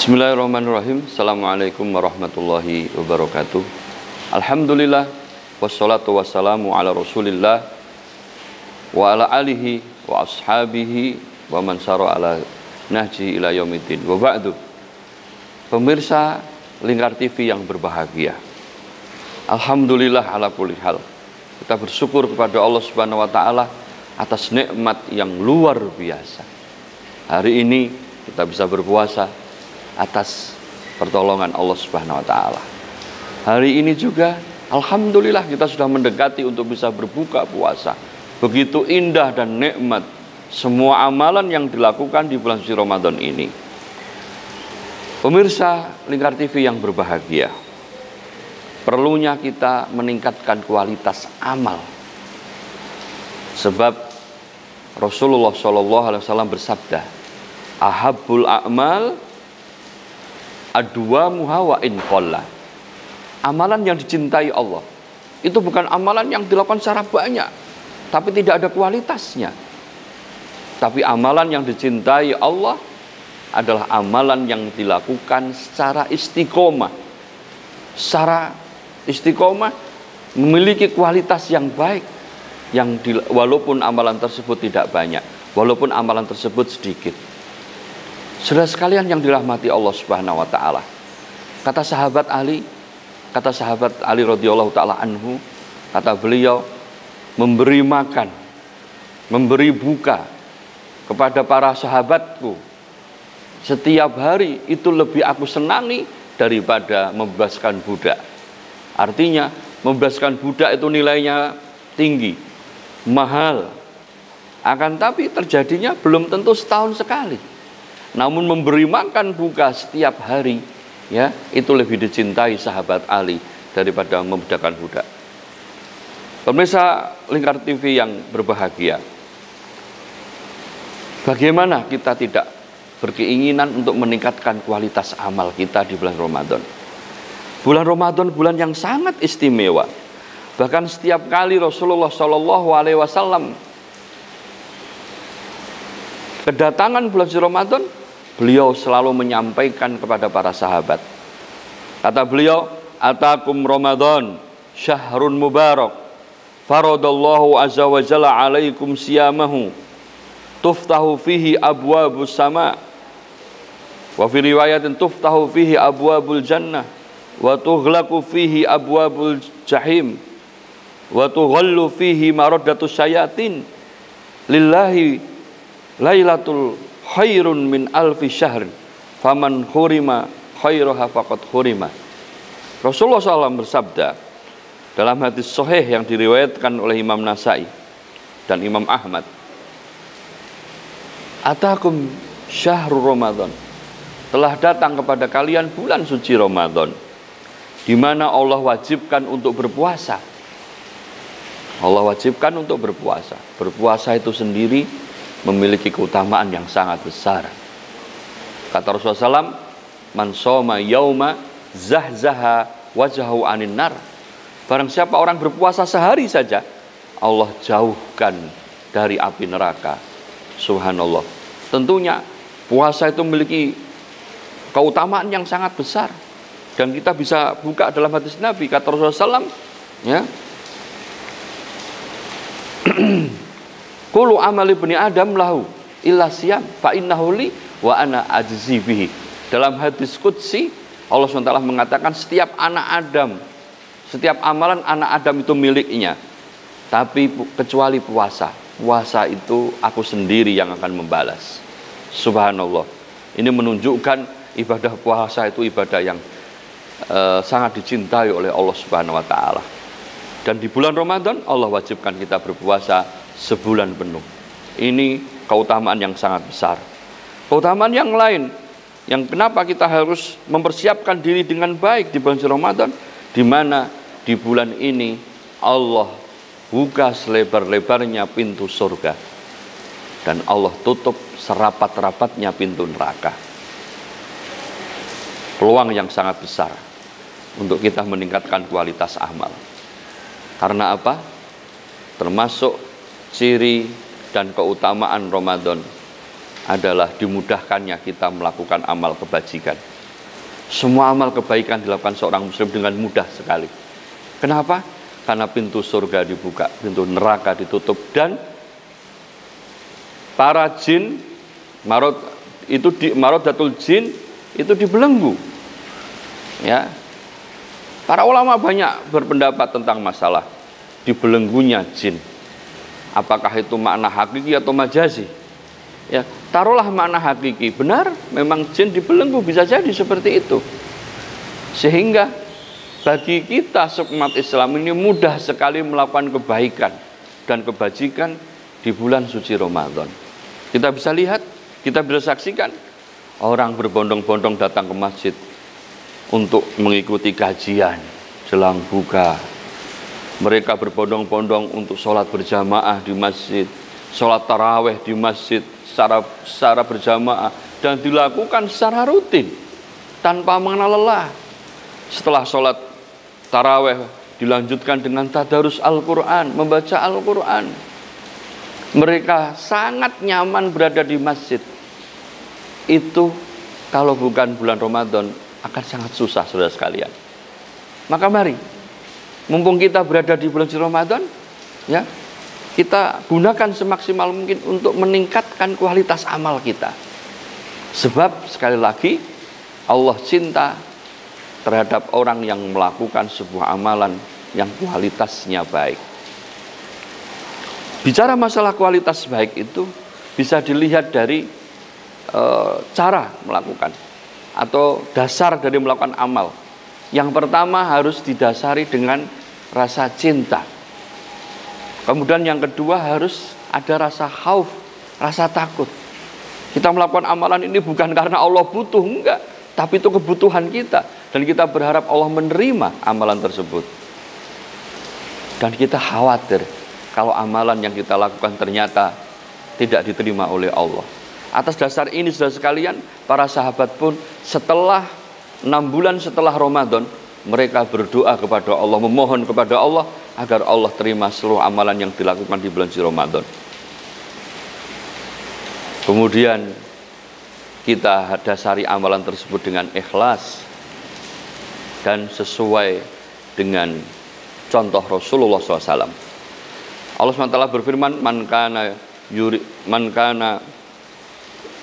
Bismillahirrahmanirrahim. Assalamualaikum warahmatullahi wabarakatuh. Alhamdulillah wassalatu wassalamu ala Rasulillah wa ala alihi wa ashabihi wa man sara ala nahji ila yaumiddin. Wa ba'du. Pemirsa Lingkar TV yang berbahagia. Alhamdulillah ala kulli hal. Kita bersyukur kepada Allah Subhanahu wa taala atas nikmat yang luar biasa. Hari ini kita bisa berpuasa atas pertolongan Allah Subhanahu wa taala. Hari ini juga alhamdulillah kita sudah mendekati untuk bisa berbuka puasa. Begitu indah dan nikmat semua amalan yang dilakukan di bulan suci Ramadan ini. Pemirsa Lingkar TV yang berbahagia, perlunya kita meningkatkan kualitas amal. Sebab Rasulullah SAW bersabda, ahabbul a'mal adwamuha wa in qalla. Amalan yang dicintai Allah itu bukan amalan yang dilakukan secara banyak tapi tidak ada kualitasnya. Tapi amalan yang dicintai Allah adalah amalan yang dilakukan secara istiqomah. Secara istiqomah memiliki kualitas yang baik, walaupun amalan tersebut tidak banyak, walaupun amalan tersebut sedikit. Saudara sekalian yang dirahmati Allah Subhanahu wa taala. Kata sahabat Ali radhiyallahu taala anhu, kata beliau, memberi makan, memberi buka kepada para sahabatku setiap hari itu lebih aku senangi daripada membebaskan budak. Artinya membebaskan budak itu nilainya tinggi, mahal. Akan tapi terjadinya belum tentu setahun sekali. Namun memberi makan buka setiap hari, ya, itu lebih dicintai sahabat Ali daripada membudakan budak. Pemirsa Lingkar TV yang berbahagia, bagaimana kita tidak berkeinginan untuk meningkatkan kualitas amal kita di bulan Ramadan? Bulan Ramadan bulan yang sangat istimewa. Bahkan setiap kali Rasulullah SAW kedatangan bulan suci Ramadan, beliau selalu menyampaikan kepada para sahabat. Kata beliau, atakum Ramadan syahrun mubarak, faradallahu azza wa jalla alaikum siyamahu, tuftahu fihi abwabus sama, wa fi riwayatin tuftahu fihi abwabul jannah, wa tughlaqu fihi abwabul jahim, wa tughallu fihi maraddatus syayatin, lillahi lailatul khairun min alfi syahr, faman hurima khairaha faqad hurima. Rasulullah SAW bersabda dalam hadis sahih yang diriwayatkan oleh Imam Nasai dan Imam Ahmad, atakum syahrul Ramadan, telah datang kepada kalian bulan suci Ramadan, di mana Allah wajibkan untuk berpuasa. Allah wajibkan untuk berpuasa. Berpuasa itu sendiri memiliki keutamaan yang sangat besar. Kata Rasulullah SAW, man shoma yauma zahzaha wajhahu anin nar. Barang siapa orang berpuasa sehari saja, Allah jauhkan dari api neraka. Subhanallah. Tentunya puasa itu memiliki keutamaan yang sangat besar. Dan kita bisa buka dalam hadis Nabi, kata Rasulullah SAW, ya, kullu amali ibni adam lahu illa siyam fa innahu li wa ana ajzi bihi. Dalam hadis qudsi Allah SWT mengatakan setiap anak Adam, setiap amalan anak Adam itu miliknya, tapi kecuali puasa. Puasa itu aku sendiri yang akan membalas. Subhanallah. Ini menunjukkan ibadah puasa itu ibadah yang sangat dicintai oleh Allah Subhanahu wa taala. Dan di bulan Ramadan Allah wajibkan kita berpuasa sebulan penuh. Ini keutamaan yang sangat besar. Keutamaan yang lain, yang kenapa kita harus mempersiapkan diri dengan baik di bulan Ramadan, di mana di bulan ini Allah buka selebar-lebarnya pintu surga dan Allah tutup serapat-rapatnya pintu neraka. Peluang yang sangat besar untuk kita meningkatkan kualitas amal. Karena apa? Termasuk ciri dan keutamaan Ramadan adalah dimudahkannya kita melakukan amal kebajikan. Semua amal kebaikan dilakukan seorang muslim dengan mudah sekali. Kenapa? Karena pintu surga dibuka, pintu neraka ditutup, dan para jin marodatul jin itu dibelenggu. Ya. Para ulama banyak berpendapat tentang masalah dibelenggunya jin. Apakah itu makna hakiki atau majazi? Ya, taruhlah makna hakiki, benar, memang jin dibelenggu, bisa jadi seperti itu. Sehingga bagi kita umat Islam ini mudah sekali melakukan kebaikan dan kebajikan di bulan suci Ramadan. Kita bisa lihat, kita bisa saksikan orang berbondong-bondong datang ke masjid untuk mengikuti kajian jelang buka. Mereka berbondong-bondong untuk sholat berjamaah di masjid, sholat taraweh di masjid secara berjamaah, dan dilakukan secara rutin tanpa mengenal lelah. Setelah sholat taraweh dilanjutkan dengan tadarus Al-Quran, membaca Al-Quran. Mereka sangat nyaman berada di masjid. Itu kalau bukan bulan Ramadan akan sangat susah, saudara sekalian. Maka mari, mumpung kita berada di bulan Ramadan, ya, kita gunakan semaksimal mungkin untuk meningkatkan kualitas amal kita. Sebab sekali lagi Allah cinta terhadap orang yang melakukan sebuah amalan yang kualitasnya baik. Bicara masalah kualitas baik itu bisa dilihat dari cara melakukan atau dasar dari melakukan amal. Yang pertama harus didasari dengan rasa cinta. Kemudian yang kedua harus ada rasa khauf, rasa takut. Kita melakukan amalan ini bukan karena Allah butuh, enggak, tapi itu kebutuhan kita, dan kita berharap Allah menerima amalan tersebut. Dan kita khawatir kalau amalan yang kita lakukan ternyata tidak diterima oleh Allah. Atas dasar ini, saudara sekalian, para sahabat pun setelah 6 bulan setelah Ramadan, mereka berdoa kepada Allah, memohon kepada Allah agar Allah terima seluruh amalan yang dilakukan di bulan Ramadan. Kemudian kita dasari amalan tersebut dengan ikhlas dan sesuai dengan contoh Rasulullah SAW. Allah SWT berfirman, man kana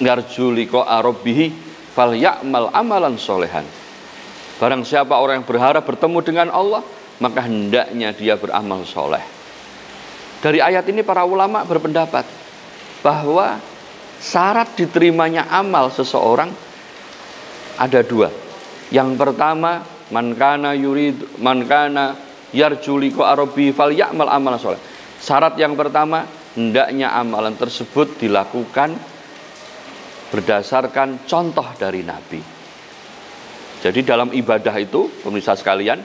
yarju liqa'a rabbih falyamal amalan solehan. Barang siapa orang yang berharap bertemu dengan Allah, maka hendaknya dia beramal soleh. Dari ayat ini para ulama berpendapat bahwa syarat diterimanya amal seseorang ada 2. Yang pertama, man kana yarju liqa'a rabbih falyamal amalan soleh. Syarat yang pertama, hendaknya amalan tersebut dilakukan berdasarkan contoh dari Nabi. Jadi dalam ibadah itu, pemirsa sekalian,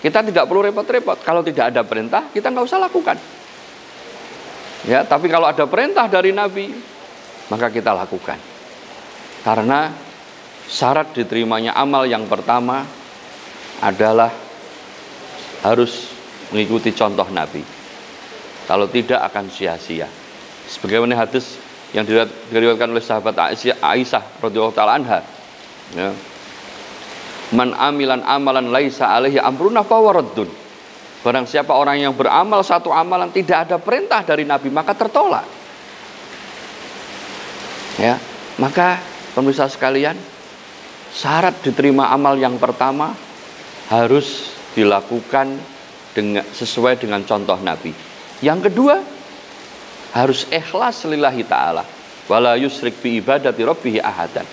kita tidak perlu repot-repot. Kalau tidak ada perintah, kita nggak usah lakukan. Ya, tapi kalau ada perintah dari Nabi, maka kita lakukan. Karena syarat diterimanya amal yang pertama adalah harus mengikuti contoh Nabi. Kalau tidak akan sia-sia. Sebagaimana hadis yang diriwayatkan oleh sahabat Aisyah radhiyallahu taala anha. Ya. Man amilan amalan laisa alaihi amruna fawaradun. Barang siapa orang yang beramal satu amalan tidak ada perintah dari Nabi, maka tertolak. Ya, maka pemirsa sekalian, syarat diterima amal yang pertama harus dilakukan sesuai dengan contoh Nabi. Yang kedua, harus ikhlas lillahi ta'ala wala yusrik bi ibadati rabbih ahadan.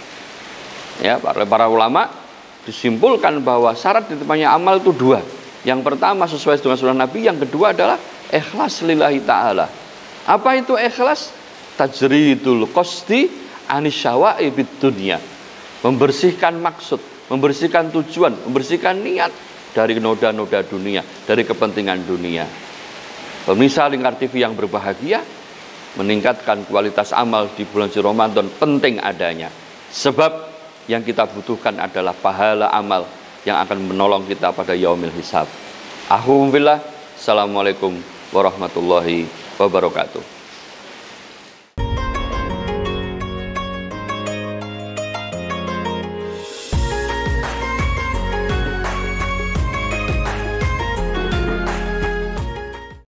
Ya, para ulama disimpulkan bahwa syarat diterimanya amal itu 2. Yang pertama sesuai dengan sunnah Nabi, yang kedua adalah ikhlas lillahi ta'ala. Apa itu ikhlas? Tajridul qasdi anisyawa'i bid dunya. Membersihkan maksud, membersihkan tujuan, membersihkan niat dari noda-noda dunia, dari kepentingan dunia. Pemirsa Lingkar TV yang berbahagia, meningkatkan kualitas amal di bulan Ramadan penting adanya. Sebab yang kita butuhkan adalah pahala amal yang akan menolong kita pada yaumil hisab. Assalamualaikum warahmatullahi wabarakatuh.